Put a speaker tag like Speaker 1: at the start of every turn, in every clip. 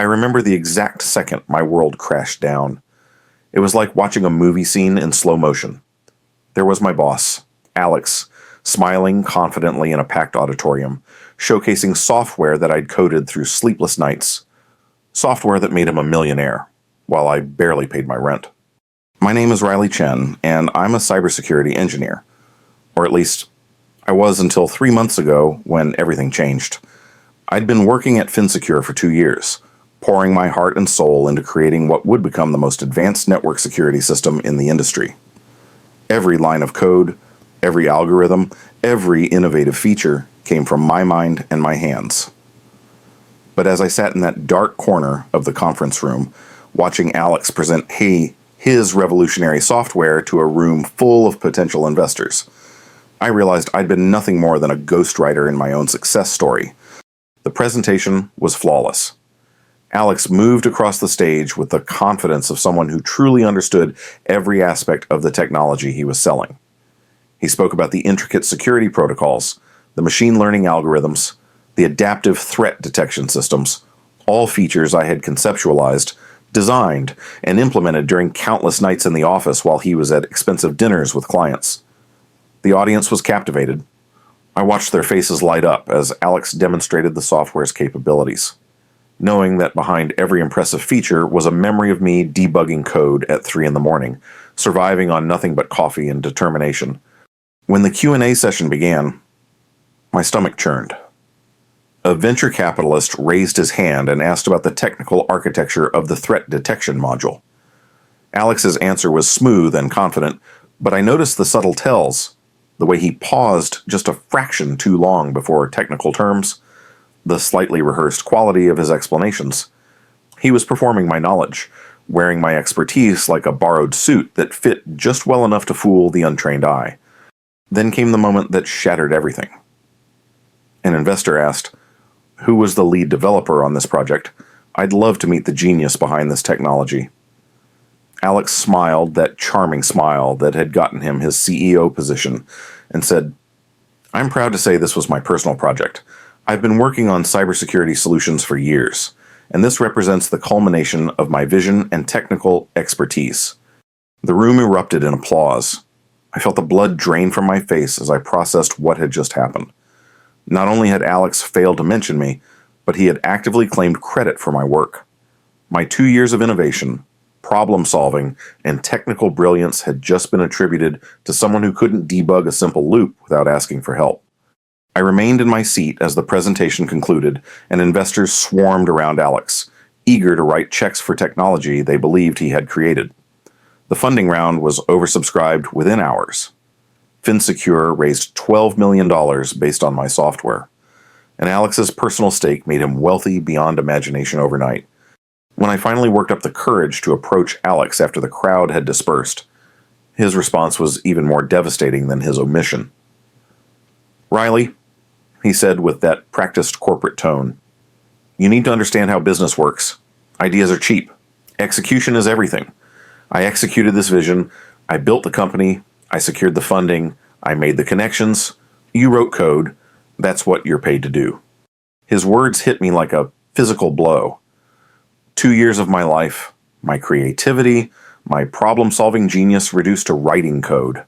Speaker 1: I remember the exact second my world crashed down. It was like watching a movie scene in slow motion. There was my boss, Alex, smiling confidently in a packed auditorium, showcasing software that I'd coded through sleepless nights. Software that made him a millionaire, while I barely paid my rent. My name is Riley Chen, and I'm a cybersecurity engineer. Or at least, I was until 3 months ago when everything changed. I'd been working at FinSecure for 2 years, pouring my heart and soul into creating what would become the most advanced network security system in the industry. Every line of code, every algorithm, every innovative feature came from my mind and my hands. But as I sat in that dark corner of the conference room, watching Alex present his revolutionary software to a room full of potential investors, I realized I'd been nothing more than a ghostwriter in my own success story. The presentation was flawless. Alex moved across the stage with the confidence of someone who truly understood every aspect of the technology he was selling. He spoke about the intricate security protocols, the machine learning algorithms, the adaptive threat detection systems, all features I had conceptualized, designed, and implemented during countless nights in the office while he was at expensive dinners with clients. The audience was captivated. I watched their faces light up as Alex demonstrated the software's capabilities, knowing that behind every impressive feature was a memory of me debugging code at 3 a.m, surviving on nothing but coffee and determination. When the Q&A session began, my stomach churned. A venture capitalist raised his hand and asked about the technical architecture of the threat detection module. Alex's answer was smooth and confident, but I noticed the subtle tells, the way he paused just a fraction too long before technical terms, the slightly rehearsed quality of his explanations. He was performing my knowledge, wearing my expertise like a borrowed suit that fit just well enough to fool the untrained eye. Then came the moment that shattered everything. An investor asked, "Who was the lead developer on this project? I'd love to meet the genius behind this technology." Alex smiled that charming smile that had gotten him his CEO position and said, "I'm proud to say this was my personal project. I've been working on cybersecurity solutions for years, and this represents the culmination of my vision and technical expertise." The room erupted in applause. I felt the blood drain from my face as I processed what had just happened. Not only had Alex failed to mention me, but he had actively claimed credit for my work. My 2 years of innovation, problem solving, and technical brilliance had just been attributed to someone who couldn't debug a simple loop without asking for help. I remained in my seat as the presentation concluded, and investors swarmed around Alex, eager to write checks for technology they believed he had created. The funding round was oversubscribed within hours. FinSecure raised $12 million based on my software, and Alex's personal stake made him wealthy beyond imagination overnight. When I finally worked up the courage to approach Alex after the crowd had dispersed, his response was even more devastating than his omission. "Riley," he said with that practiced corporate tone, "you need to understand how business works. Ideas are cheap. Execution is everything. I executed this vision. I built the company. I secured the funding. I made the connections. You wrote code. That's what you're paid to do." His words hit me like a physical blow. 2 years of my life, my creativity, my problem-solving genius reduced to writing code.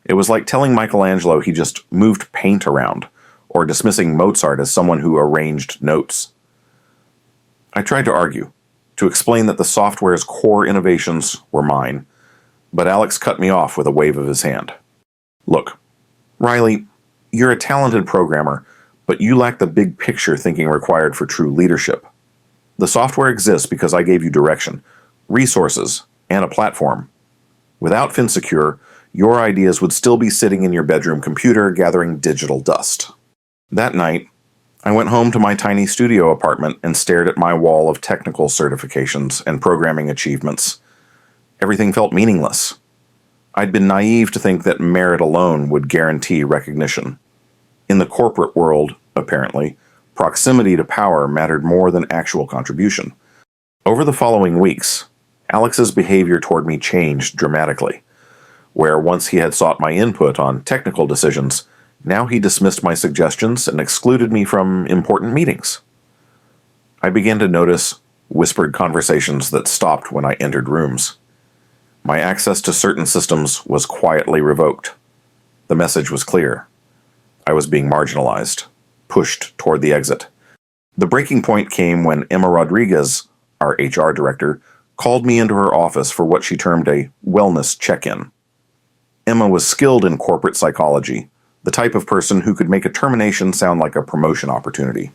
Speaker 1: It was like telling Michelangelo he just moved paint around, or dismissing Mozart as someone who arranged notes. I tried to argue, to explain that the software's core innovations were mine, but Alex cut me off with a wave of his hand. "Look, Riley, you're a talented programmer, but you lack the big picture thinking required for true leadership. The software exists because I gave you direction, resources, and a platform. Without FinSecure, your ideas would still be sitting in your bedroom computer gathering digital dust." That night, I went home to my tiny studio apartment and stared at my wall of technical certifications and programming achievements. Everything felt meaningless. I'd been naive to think that merit alone would guarantee recognition. In the corporate world, apparently, proximity to power mattered more than actual contribution. Over the following weeks, Alex's behavior toward me changed dramatically. Where once he had sought my input on technical decisions, now he dismissed my suggestions and excluded me from important meetings. I began to notice whispered conversations that stopped when I entered rooms. My access to certain systems was quietly revoked. The message was clear. I was being marginalized, pushed toward the exit. The breaking point came when Emma Rodriguez, our HR director, called me into her office for what she termed a wellness check-in. Emma was skilled in corporate psychology, the type of person who could make a termination sound like a promotion opportunity.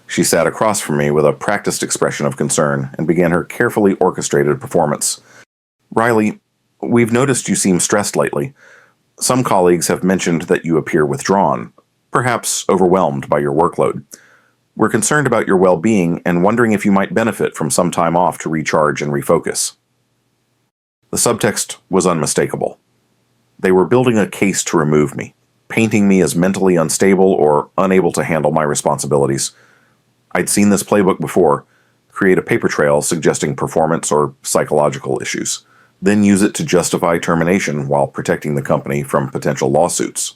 Speaker 1: She sat across from me with a practiced expression of concern and began her carefully orchestrated performance. "Riley, we've noticed you seem stressed lately. Some colleagues have mentioned that you appear withdrawn, perhaps overwhelmed by your workload. We're concerned about your well-being and wondering if you might benefit from some time off to recharge and refocus." The subtext was unmistakable. They were building a case to remove me, painting me as mentally unstable or unable to handle my responsibilities. I'd seen this playbook before: create a paper trail suggesting performance or psychological issues, then use it to justify termination while protecting the company from potential lawsuits.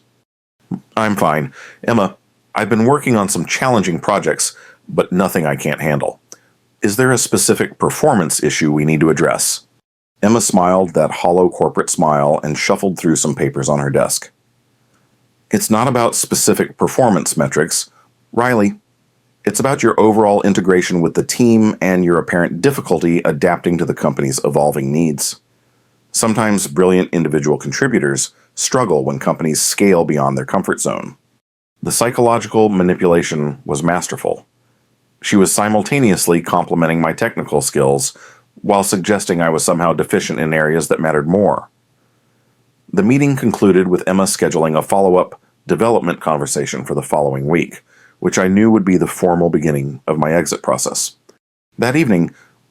Speaker 1: "I'm fine. Emma, I've been working on some challenging projects, but nothing I can't handle. Is there a specific performance issue we need to address?" Emma smiled that hollow corporate smile and shuffled through some papers on her desk. "It's not about specific performance metrics, Riley. It's about your overall integration with the team and your apparent difficulty adapting to the company's evolving needs. Sometimes brilliant individual contributors struggle when companies scale beyond their comfort zone." The psychological manipulation was masterful. She was simultaneously complimenting my technical skills while suggesting I was somehow deficient in areas that mattered more. The meeting concluded with Emma scheduling a follow-up development conversation for the following week, which I knew would be the formal beginning of my exit process. That evening,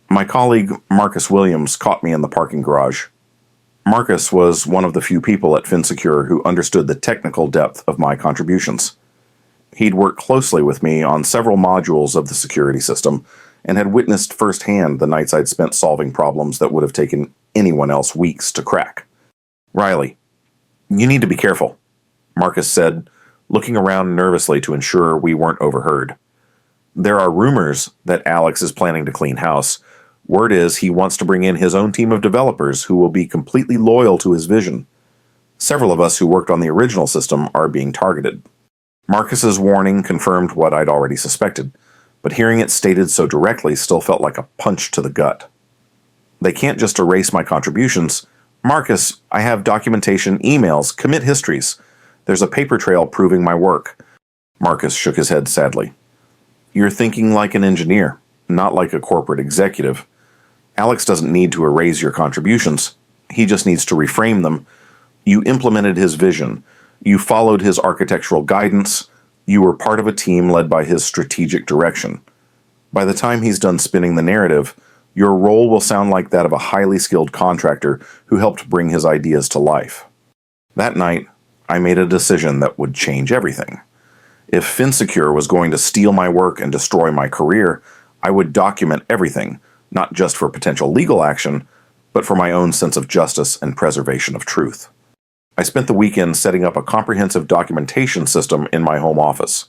Speaker 1: my colleague Marcus Williams caught me in the parking garage. Marcus was one of the few people at FinSecure who understood the technical depth of my contributions. He'd worked closely with me on several modules of the security system and had witnessed firsthand the nights I'd spent solving problems that would have taken anyone else weeks to crack. "Riley, you need to be careful," Marcus said, looking around nervously to ensure we weren't overheard. "There are rumors that Alex is planning to clean house. Word is he wants to bring in his own team of developers who will be completely loyal to his vision. Several of us who worked on the original system are being targeted." Marcus's warning confirmed what I'd already suspected, but hearing it stated so directly still felt like a punch to the gut. "They can't just erase my contributions. Marcus, I have documentation, emails, commit histories. There's a paper trail proving my work." Marcus shook his head sadly. "You're thinking like an engineer, not like a corporate executive. Alex doesn't need to erase your contributions. He just needs to reframe them. You implemented his vision. You followed his architectural guidance. You were part of a team led by his strategic direction. By the time he's done spinning the narrative, your role will sound like that of a highly skilled contractor who helped bring his ideas to life." That night, I made a decision that would change everything. If FinSecure was going to steal my work and destroy my career, I would document everything, not just for potential legal action, but for my own sense of justice and preservation of truth. I spent the weekend setting up a comprehensive documentation system in my home office.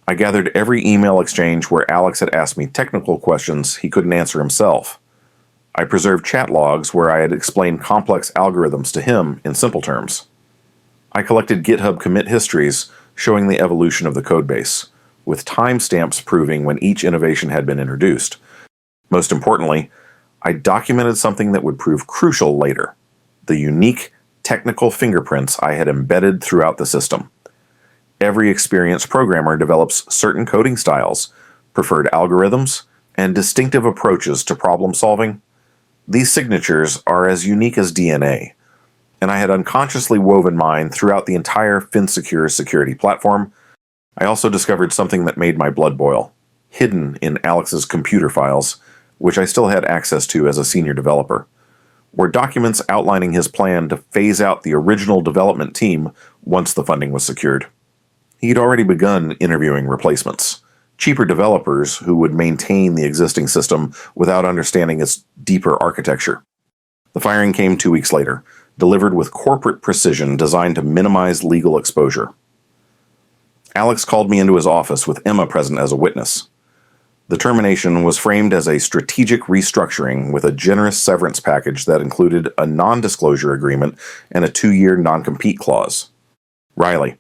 Speaker 1: I gathered every email exchange where Alex had asked me technical questions he couldn't answer himself. I preserved chat logs where I had explained complex algorithms to him in simple terms. I collected GitHub commit histories showing the evolution of the codebase, with timestamps proving when each innovation had been introduced. Most importantly, I documented something that would prove crucial later: the unique technical fingerprints I had embedded throughout the system. Every experienced programmer develops certain coding styles, preferred algorithms, and distinctive approaches to problem solving. These signatures are as unique as DNA, and I had unconsciously woven mine throughout the entire FinSecure security platform. I also discovered something that made my blood boil, hidden in Alex's computer files, which I still had access to as a senior developer, were documents outlining his plan to phase out the original development team once the funding was secured. He'd already begun interviewing replacements, cheaper developers who would maintain the existing system without understanding its deeper architecture. The firing came 2 weeks later, delivered with corporate precision designed to minimize legal exposure. Alex called me into his office with Emma present as a witness. The termination was framed as a strategic restructuring with a generous severance package that included a non-disclosure agreement and a 2-year non-compete clause. Riley,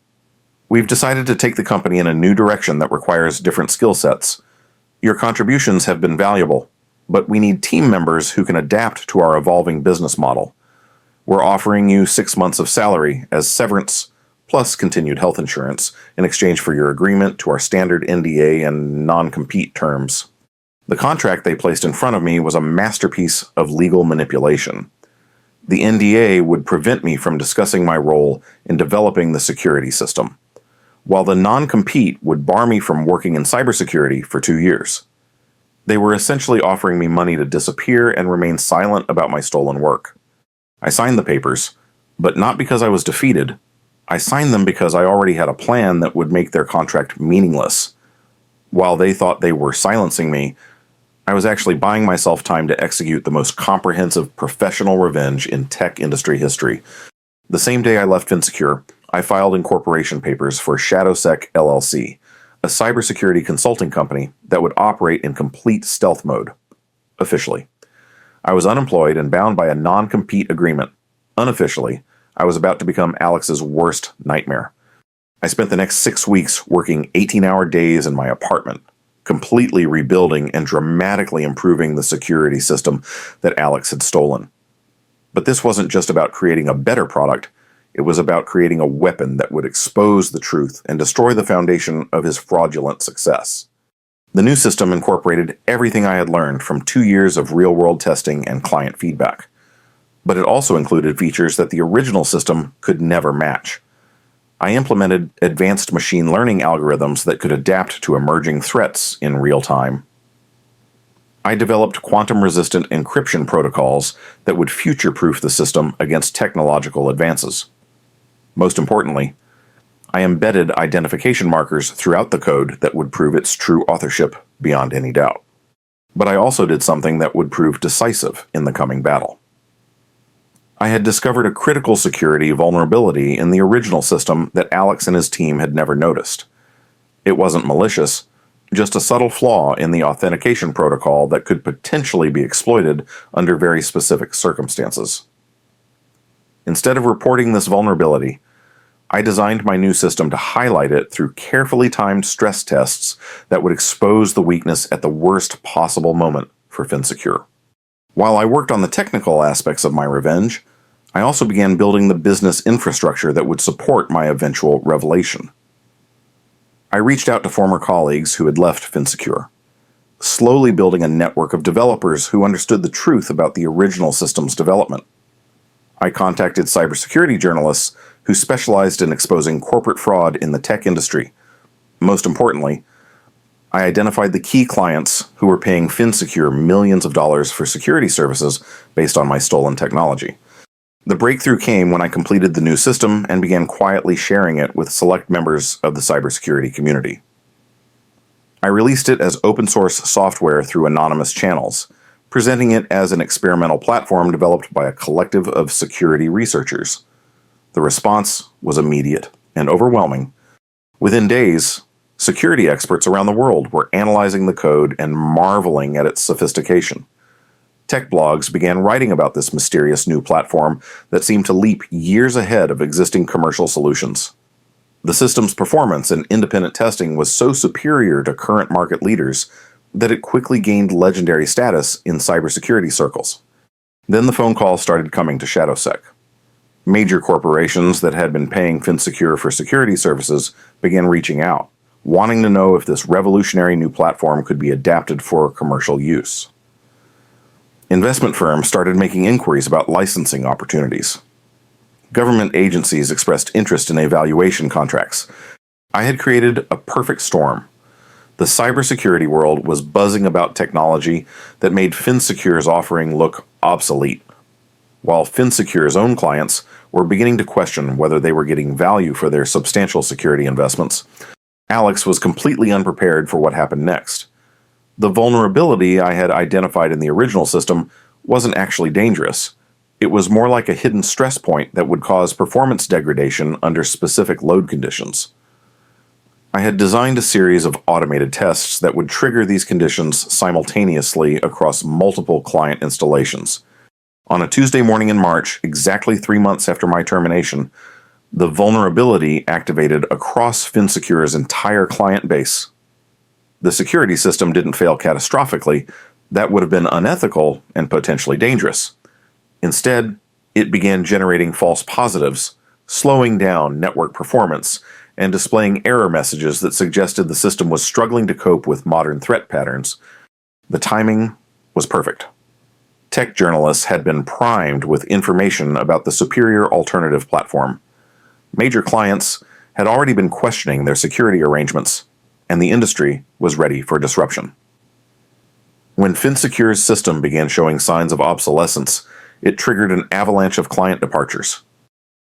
Speaker 1: we've decided to take the company in a new direction that requires different skill sets. Your contributions have been valuable, but we need team members who can adapt to our evolving business model. We're offering you 6 months of salary as severance, plus continued health insurance, in exchange for your agreement to our standard NDA and non-compete terms. The contract they placed in front of me was a masterpiece of legal manipulation. The NDA would prevent me from discussing my role in developing the security system, while the non-compete would bar me from working in cybersecurity for 2 years. They were essentially offering me money to disappear and remain silent about my stolen work. I signed the papers, but not because I was defeated. I signed them because I already had a plan that would make their contract meaningless. While they thought they were silencing me, I was actually buying myself time to execute the most comprehensive professional revenge in tech industry history. The same day I left FinSecure, I filed incorporation papers for ShadowSec LLC, a cybersecurity consulting company that would operate in complete stealth mode. Officially, I was unemployed and bound by a non-compete agreement. Unofficially, I was about to become Alex's worst nightmare. I spent the next 6 weeks working 18-hour days in my apartment, completely rebuilding and dramatically improving the security system that Alex had stolen. But this wasn't just about creating a better product. It was about creating a weapon that would expose the truth and destroy the foundation of his fraudulent success. The new system incorporated everything I had learned from 2 years of real-world testing and client feedback. But it also included features that the original system could never match. I implemented advanced machine learning algorithms that could adapt to emerging threats in real time. I developed quantum-resistant encryption protocols that would future-proof the system against technological advances. Most importantly, I embedded identification markers throughout the code that would prove its true authorship beyond any doubt. But I also did something that would prove decisive in the coming battle. I had discovered a critical security vulnerability in the original system that Alex and his team had never noticed. It wasn't malicious, just a subtle flaw in the authentication protocol that could potentially be exploited under very specific circumstances. Instead of reporting this vulnerability, I designed my new system to highlight it through carefully timed stress tests that would expose the weakness at the worst possible moment for FinSecure. While I worked on the technical aspects of my revenge, I also began building the business infrastructure that would support my eventual revelation. I reached out to former colleagues who had left FinSecure, slowly building a network of developers who understood the truth about the original system's development. I contacted cybersecurity journalists who specialized in exposing corporate fraud in the tech industry. Most importantly, I identified the key clients who were paying FinSecure millions of dollars for security services based on my stolen technology. The breakthrough came when I completed the new system and began quietly sharing it with select members of the cybersecurity community. I released it as open-source software through anonymous channels, presenting it as an experimental platform developed by a collective of security researchers. The response was immediate and overwhelming. Within days, security experts around the world were analyzing the code and marveling at its sophistication. Tech blogs began writing about this mysterious new platform that seemed to leap years ahead of existing commercial solutions. The system's performance and independent testing was so superior to current market leaders that it quickly gained legendary status in cybersecurity circles. Then the phone calls started coming to ShadowSec. Major corporations that had been paying FinSecure for security services began reaching out, wanting to know if this revolutionary new platform could be adapted for commercial use. Investment firms started making inquiries about licensing opportunities. Government agencies expressed interest in evaluation contracts. I had created a perfect storm. The cybersecurity world was buzzing about technology that made FinSecure's offering look obsolete, while FinSecure's own clients were beginning to question whether they were getting value for their substantial security investments. Alex was completely unprepared for what happened next. The vulnerability I had identified in the original system wasn't actually dangerous. It was more like a hidden stress point that would cause performance degradation under specific load conditions. I had designed a series of automated tests that would trigger these conditions simultaneously across multiple client installations. On a Tuesday morning in March, exactly 3 months after my termination, the vulnerability activated across FinSecure's entire client base. The security system didn't fail catastrophically. That would have been unethical and potentially dangerous. Instead, it began generating false positives, slowing down network performance, and displaying error messages that suggested the system was struggling to cope with modern threat patterns. The timing was perfect. Tech journalists had been primed with information about the superior alternative platform. Major clients had already been questioning their security arrangements, and the industry was ready for disruption. When FinSecure's system began showing signs of obsolescence, it triggered an avalanche of client departures.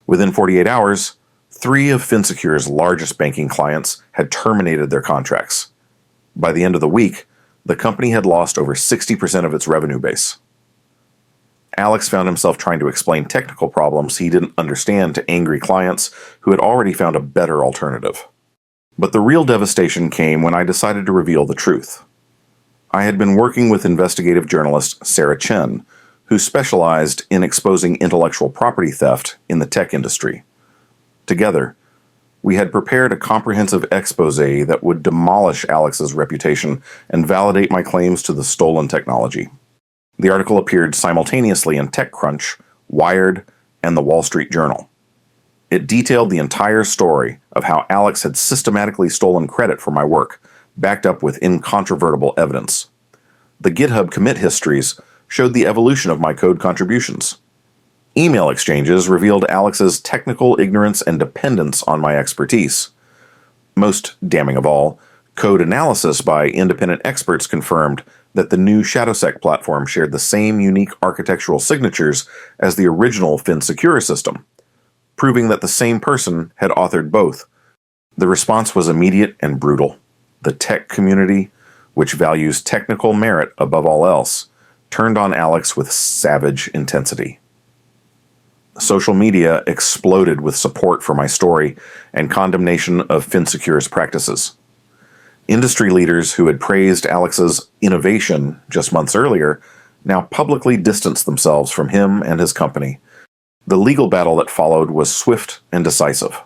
Speaker 1: Within 48 hours, 3 of FinSecure's largest banking clients had terminated their contracts. By the end of the week, the company had lost over 60% of its revenue base. Alex found himself trying to explain technical problems he didn't understand to angry clients who had already found a better alternative. But the real devastation came when I decided to reveal the truth. I had been working with investigative journalist Sarah Chen, who specialized in exposing intellectual property theft in the tech industry. Together, we had prepared a comprehensive exposé that would demolish Alex's reputation and validate my claims to the stolen technology. The article appeared simultaneously in TechCrunch, Wired, and the Wall Street Journal. It detailed the entire story of how Alex had systematically stolen credit for my work, backed up with incontrovertible evidence. The GitHub commit histories showed the evolution of my code contributions. Email exchanges revealed Alex's technical ignorance and dependence on my expertise. Most damning of all, code analysis by independent experts confirmed that the new ShadowSec platform shared the same unique architectural signatures as the original FinSecure system, proving that the same person had authored both. The response was immediate and brutal. The tech community, which values technical merit above all else, turned on Alex with savage intensity. Social media exploded with support for my story and condemnation of FinSecure's practices. Industry leaders who had praised Alex's innovation just months earlier now publicly distanced themselves from him and his company. The legal battle that followed was swift and decisive.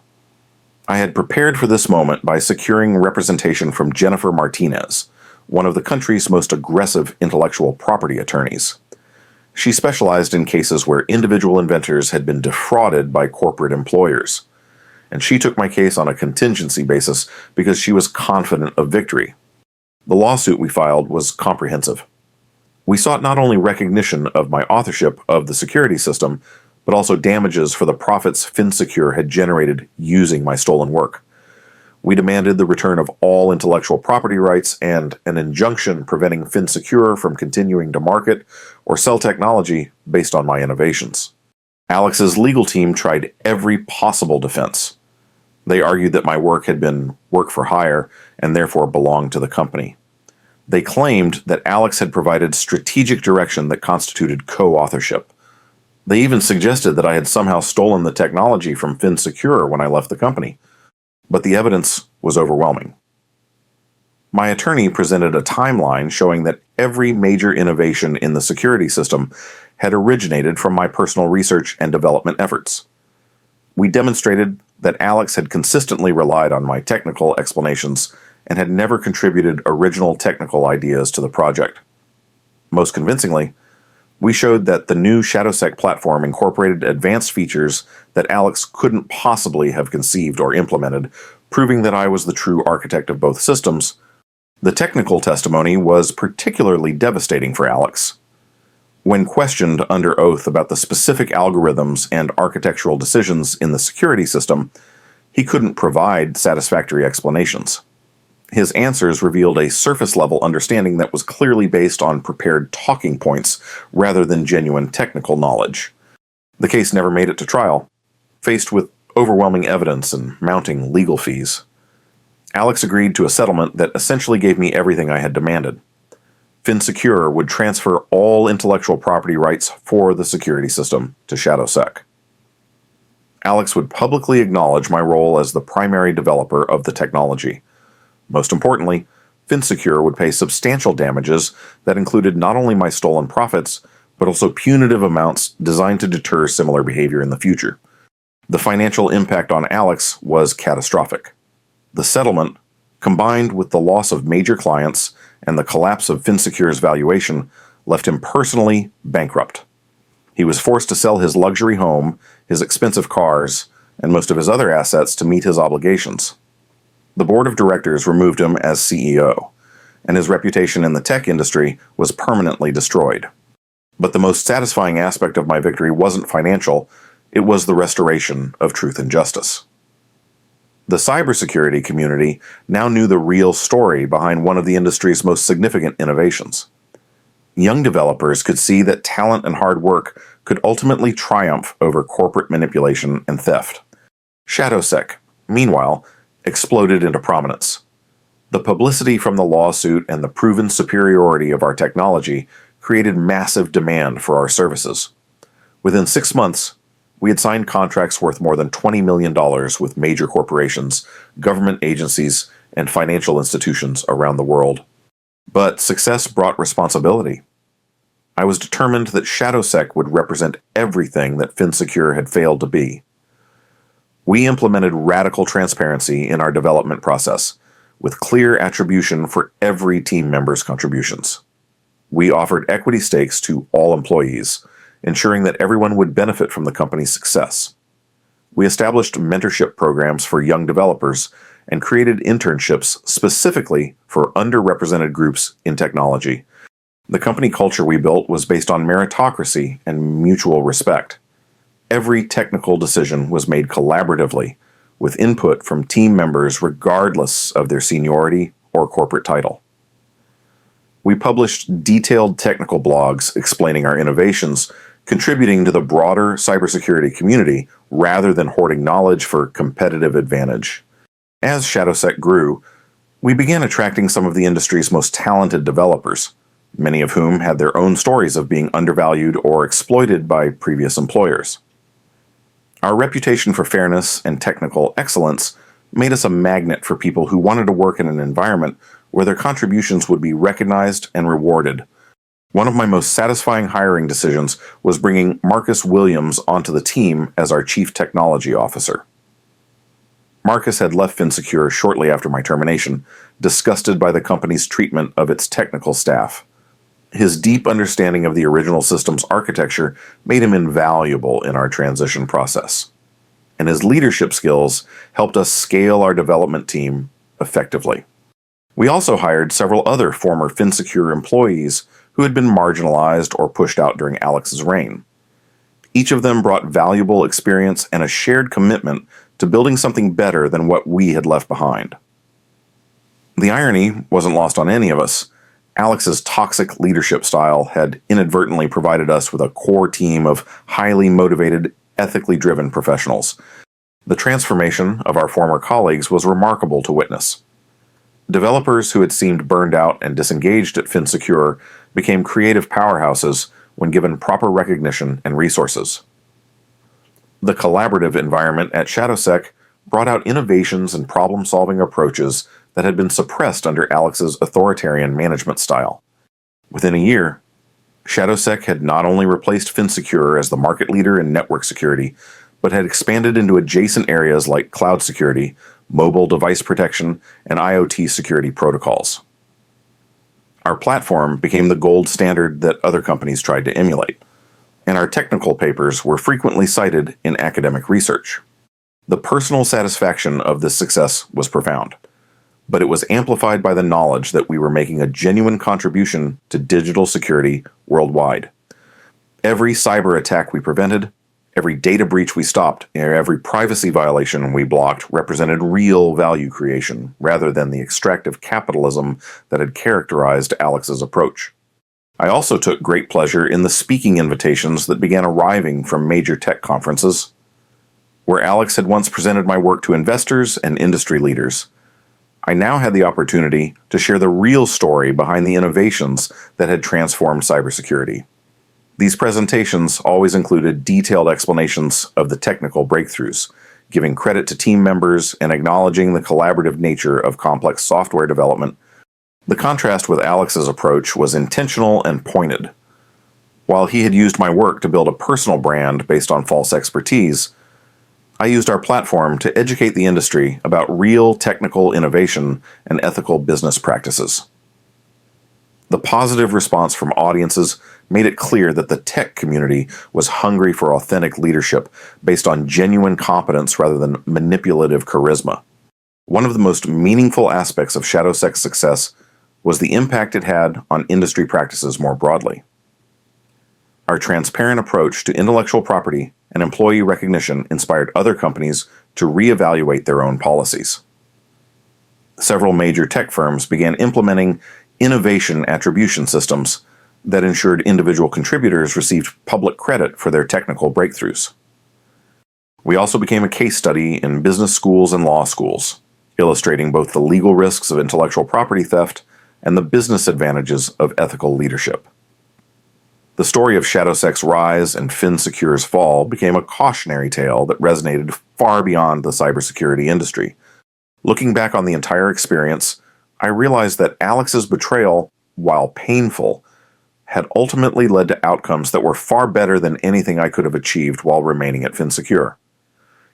Speaker 1: I had prepared for this moment by securing representation from Jennifer Martinez, one of the country's most aggressive intellectual property attorneys. She specialized in cases where individual inventors had been defrauded by corporate employers, and she took my case on a contingency basis because she was confident of victory. The lawsuit we filed was comprehensive. We sought not only recognition of my authorship of the security system, but also damages for the profits FinSecure had generated using my stolen work. We demanded the return of all intellectual property rights and an injunction preventing FinSecure from continuing to market or sell technology based on my innovations. Alex's legal team tried every possible defense. They argued that my work had been work for hire and therefore belonged to the company. They claimed that Alex had provided strategic direction that constituted co-authorship. They even suggested that I had somehow stolen the technology from FinSecure when I left the company. But the evidence was overwhelming. My attorney presented a timeline showing that every major innovation in the security system had originated from my personal research and development efforts. We demonstrated that Alex had consistently relied on my technical explanations and had never contributed original technical ideas to the project. Most convincingly, we showed that the new ShadowSec platform incorporated advanced features that Alex couldn't possibly have conceived or implemented, proving that I was the true architect of both systems. The technical testimony was particularly devastating for Alex. When questioned under oath about the specific algorithms and architectural decisions in the security system, he couldn't provide satisfactory explanations. His answers revealed a surface-level understanding that was clearly based on prepared talking points rather than genuine technical knowledge. The case never made it to trial, faced with overwhelming evidence and mounting legal fees. Alex agreed to a settlement that essentially gave me everything I had demanded. FinSecure would transfer all intellectual property rights for the security system to ShadowSec. Alex would publicly acknowledge my role as the primary developer of the technology. Most importantly, FinSecure would pay substantial damages that included not only my stolen profits, but also punitive amounts designed to deter similar behavior in the future. The financial impact on Alex was catastrophic. The settlement, combined with the loss of major clients and the collapse of FinSecure's valuation, left him personally bankrupt. He was forced to sell his luxury home, his expensive cars, and most of his other assets to meet his obligations. The board of directors removed him as CEO, and his reputation in the tech industry was permanently destroyed. But the most satisfying aspect of my victory wasn't financial, it was the restoration of truth and justice. The cybersecurity community now knew the real story behind one of the industry's most significant innovations. Young developers could see that talent and hard work could ultimately triumph over corporate manipulation and theft. ShadowSec, meanwhile, exploded into prominence. The publicity from the lawsuit and the proven superiority of our technology created massive demand for our services. Within 6 months, we had signed contracts worth more than $20 million with major corporations, government agencies, and financial institutions around the world. But success brought responsibility. I was determined that ShadowSec would represent everything that FinSecure had failed to be. We implemented radical transparency in our development process, with clear attribution for every team member's contributions. We offered equity stakes to all employees, ensuring that everyone would benefit from the company's success. We established mentorship programs for young developers and created internships specifically for underrepresented groups in technology. The company culture we built was based on meritocracy and mutual respect. Every technical decision was made collaboratively, with input from team members regardless of their seniority or corporate title. We published detailed technical blogs explaining our innovations, contributing to the broader cybersecurity community rather than hoarding knowledge for competitive advantage. As ShadowSec grew, we began attracting some of the industry's most talented developers, many of whom had their own stories of being undervalued or exploited by previous employers. Our reputation for fairness and technical excellence made us a magnet for people who wanted to work in an environment where their contributions would be recognized and rewarded. One of my most satisfying hiring decisions was bringing Marcus Williams onto the team as our Chief Technology Officer. Marcus had left FinSecure shortly after my termination, disgusted by the company's treatment of its technical staff. His deep understanding of the original system's architecture made him invaluable in our transition process, and his leadership skills helped us scale our development team effectively. We also hired several other former FinSecure employees who had been marginalized or pushed out during Alex's reign. Each of them brought valuable experience and a shared commitment to building something better than what we had left behind. The irony wasn't lost on any of us. Alex's toxic leadership style had inadvertently provided us with a core team of highly motivated, ethically driven professionals. The transformation of our former colleagues was remarkable to witness. Developers who had seemed burned out and disengaged at FinSecure became creative powerhouses when given proper recognition and resources. The collaborative environment at ShadowSec brought out innovations and problem-solving approaches that had been suppressed under Alex's authoritarian management style. Within a year, ShadowSec had not only replaced FinSecure as the market leader in network security, but had expanded into adjacent areas like cloud security, mobile device protection, and IoT security protocols. Our platform became the gold standard that other companies tried to emulate, and our technical papers were frequently cited in academic research. The personal satisfaction of this success was profound, but it was amplified by the knowledge that we were making a genuine contribution to digital security worldwide. Every cyber attack we prevented, every data breach we stopped, and every privacy violation we blocked represented real value creation rather than the extractive capitalism that had characterized Alex's approach. I also took great pleasure in the speaking invitations that began arriving from major tech conferences, where Alex had once presented my work to investors and industry leaders. I now had the opportunity to share the real story behind the innovations that had transformed cybersecurity. These presentations always included detailed explanations of the technical breakthroughs, giving credit to team members and acknowledging the collaborative nature of complex software development. The contrast with Alex's approach was intentional and pointed. While he had used my work to build a personal brand based on false expertise, I used our platform to educate the industry about real technical innovation and ethical business practices. The positive response from audiences made it clear that the tech community was hungry for authentic leadership based on genuine competence rather than manipulative charisma. One of the most meaningful aspects of ShadowSec's success was the impact it had on industry practices more broadly. Our transparent approach to intellectual property and employee recognition inspired other companies to reevaluate their own policies. Several major tech firms began implementing innovation attribution systems that ensured individual contributors received public credit for their technical breakthroughs. We also became a case study in business schools and law schools, illustrating both the legal risks of intellectual property theft and the business advantages of ethical leadership. The story of ShadowSec's rise and FinSecure's fall became a cautionary tale that resonated far beyond the cybersecurity industry. Looking back on the entire experience, I realized that Alex's betrayal, while painful, had ultimately led to outcomes that were far better than anything I could have achieved while remaining at FinSecure.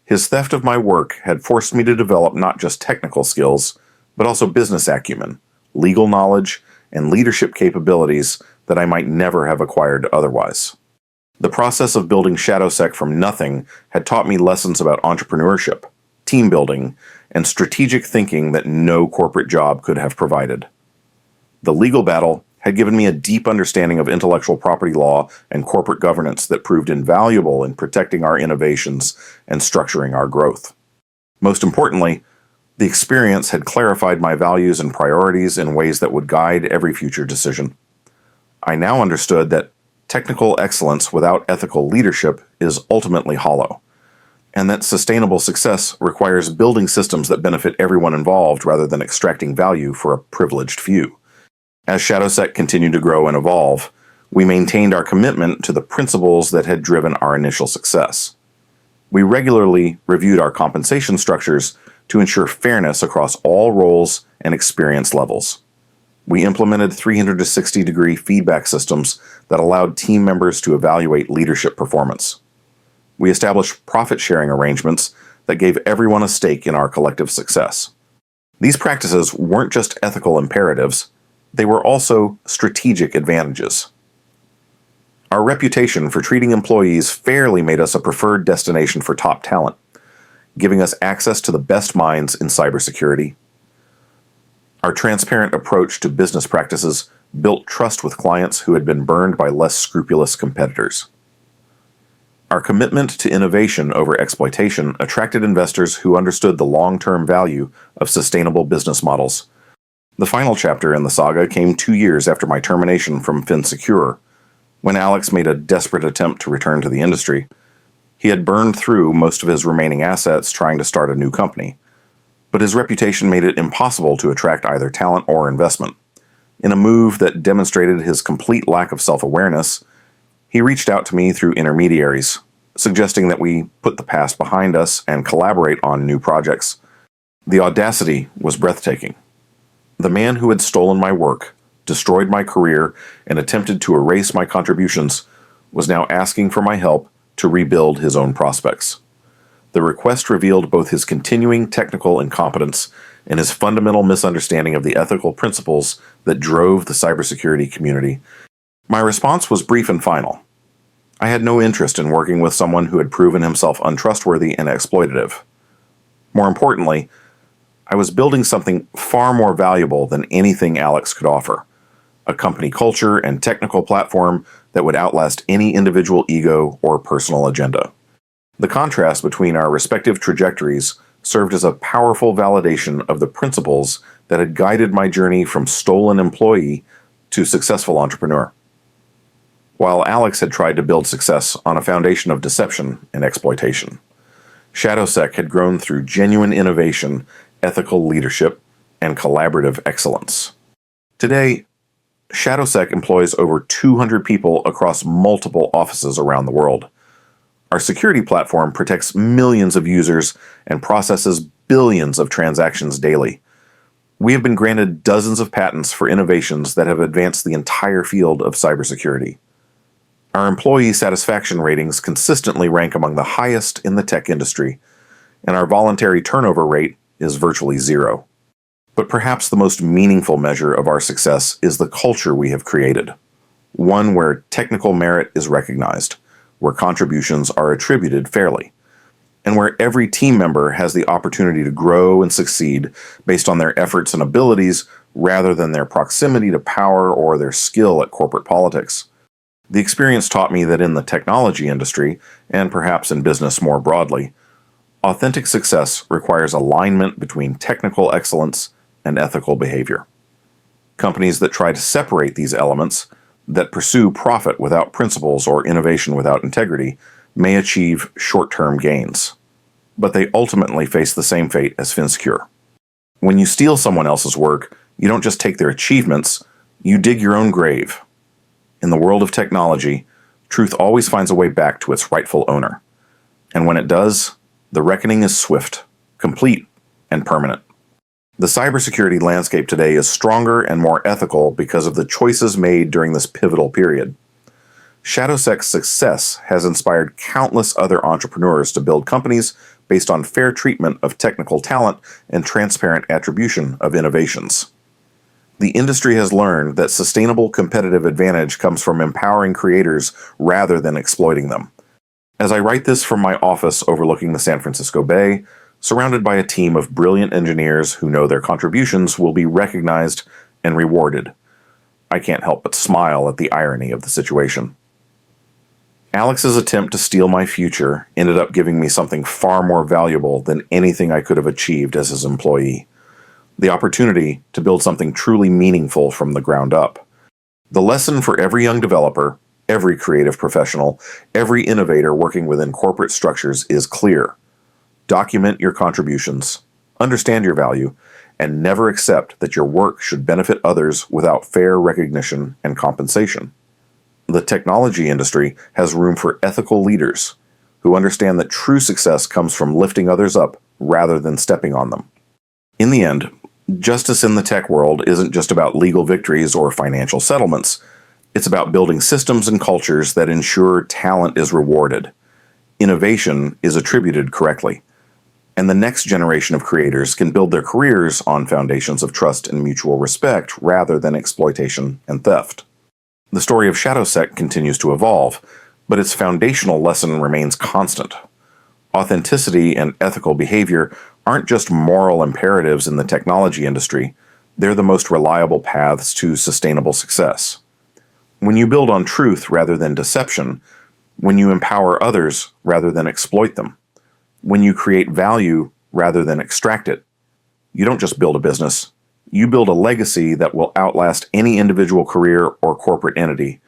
Speaker 1: His theft of my work had forced me to develop not just technical skills, but also business acumen, legal knowledge, and leadership capabilities that I might never have acquired otherwise. The process of building ShadowSec from nothing had taught me lessons about entrepreneurship, team building, and strategic thinking that no corporate job could have provided. The legal battle had given me a deep understanding of intellectual property law and corporate governance that proved invaluable in protecting our innovations and structuring our growth. Most importantly, the experience had clarified my values and priorities in ways that would guide every future decision. I now understood that technical excellence without ethical leadership is ultimately hollow, and that sustainable success requires building systems that benefit everyone involved rather than extracting value for a privileged few. As ShadowSec continued to grow and evolve, we maintained our commitment to the principles that had driven our initial success. We regularly reviewed our compensation structures to ensure fairness across all roles and experience levels. We implemented 360-degree feedback systems that allowed team members to evaluate leadership performance. We established profit-sharing arrangements that gave everyone a stake in our collective success. These practices weren't just ethical imperatives, they were also strategic advantages. Our reputation for treating employees fairly made us a preferred destination for top talent, giving us access to the best minds in cybersecurity. Our transparent approach to business practices built trust with clients who had been burned by less scrupulous competitors. Our commitment to innovation over exploitation attracted investors who understood the long-term value of sustainable business models. The final chapter in the saga came 2 years after my termination from FinSecure, when Alex made a desperate attempt to return to the industry. He had burned through most of his remaining assets trying to start a new company, but his reputation made it impossible to attract either talent or investment. In a move that demonstrated his complete lack of self-awareness, he reached out to me through intermediaries, suggesting that we put the past behind us and collaborate on new projects. The audacity was breathtaking. The man who had stolen my work, destroyed my career, and attempted to erase my contributions was now asking for my help to rebuild his own prospects. The request revealed both his continuing technical incompetence and his fundamental misunderstanding of the ethical principles that drove the cybersecurity community. My response was brief and final. I had no interest in working with someone who had proven himself untrustworthy and exploitative. More importantly, I was building something far more valuable than anything Alex could offer, a company culture and technical platform that would outlast any individual ego or personal agenda. The contrast between our respective trajectories served as a powerful validation of the principles that had guided my journey from stolen employee to successful entrepreneur. While Alex had tried to build success on a foundation of deception and exploitation, ShadowSec had grown through genuine innovation, ethical leadership, and collaborative excellence. Today, ShadowSec employs over 200 people across multiple offices around the world. Our security platform protects millions of users and processes billions of transactions daily. We have been granted dozens of patents for innovations that have advanced the entire field of cybersecurity. Our employee satisfaction ratings consistently rank among the highest in the tech industry, and our voluntary turnover rate is virtually zero. But perhaps the most meaningful measure of our success is the culture we have created, one where technical merit is recognized, where contributions are attributed fairly, and where every team member has the opportunity to grow and succeed based on their efforts and abilities rather than their proximity to power or their skill at corporate politics. The experience taught me that in the technology industry, and perhaps in business more broadly, authentic success requires alignment between technical excellence and ethical behavior. Companies that try to separate these elements, that pursue profit without principles or innovation without integrity, may achieve short-term gains. But they ultimately face the same fate as Finsecure. When you steal someone else's work, you don't just take their achievements, you dig your own grave. In the world of technology, truth always finds a way back to its rightful owner. And when it does, the reckoning is swift, complete, and permanent. The cybersecurity landscape today is stronger and more ethical because of the choices made during this pivotal period. ShadowSec's success has inspired countless other entrepreneurs to build companies based on fair treatment of technical talent and transparent attribution of innovations. The industry has learned that sustainable competitive advantage comes from empowering creators rather than exploiting them. As I write this from my office overlooking the San Francisco Bay, surrounded by a team of brilliant engineers who know their contributions will be recognized and rewarded, I can't help but smile at the irony of the situation. Alex's attempt to steal my future ended up giving me something far more valuable than anything I could have achieved as his employee. The opportunity to build something truly meaningful from the ground up. The lesson for every young developer, every creative professional, every innovator working within corporate structures is clear. Document your contributions, understand your value, and never accept that your work should benefit others without fair recognition and compensation. The technology industry has room for ethical leaders who understand that true success comes from lifting others up rather than stepping on them. In the end, justice in the tech world isn't just about legal victories or financial settlements. It's about building systems and cultures that ensure talent is rewarded, innovation is attributed correctly, and the next generation of creators can build their careers on foundations of trust and mutual respect rather than exploitation and theft. The story of ShadowSec continues to evolve, but its foundational lesson remains constant. Authenticity and ethical behavior aren't just moral imperatives in the technology industry, they're the most reliable paths to sustainable success. When you build on truth rather than deception, when you empower others rather than exploit them, when you create value rather than extract it, you don't just build a business, you build a legacy that will outlast any individual career or corporate entity,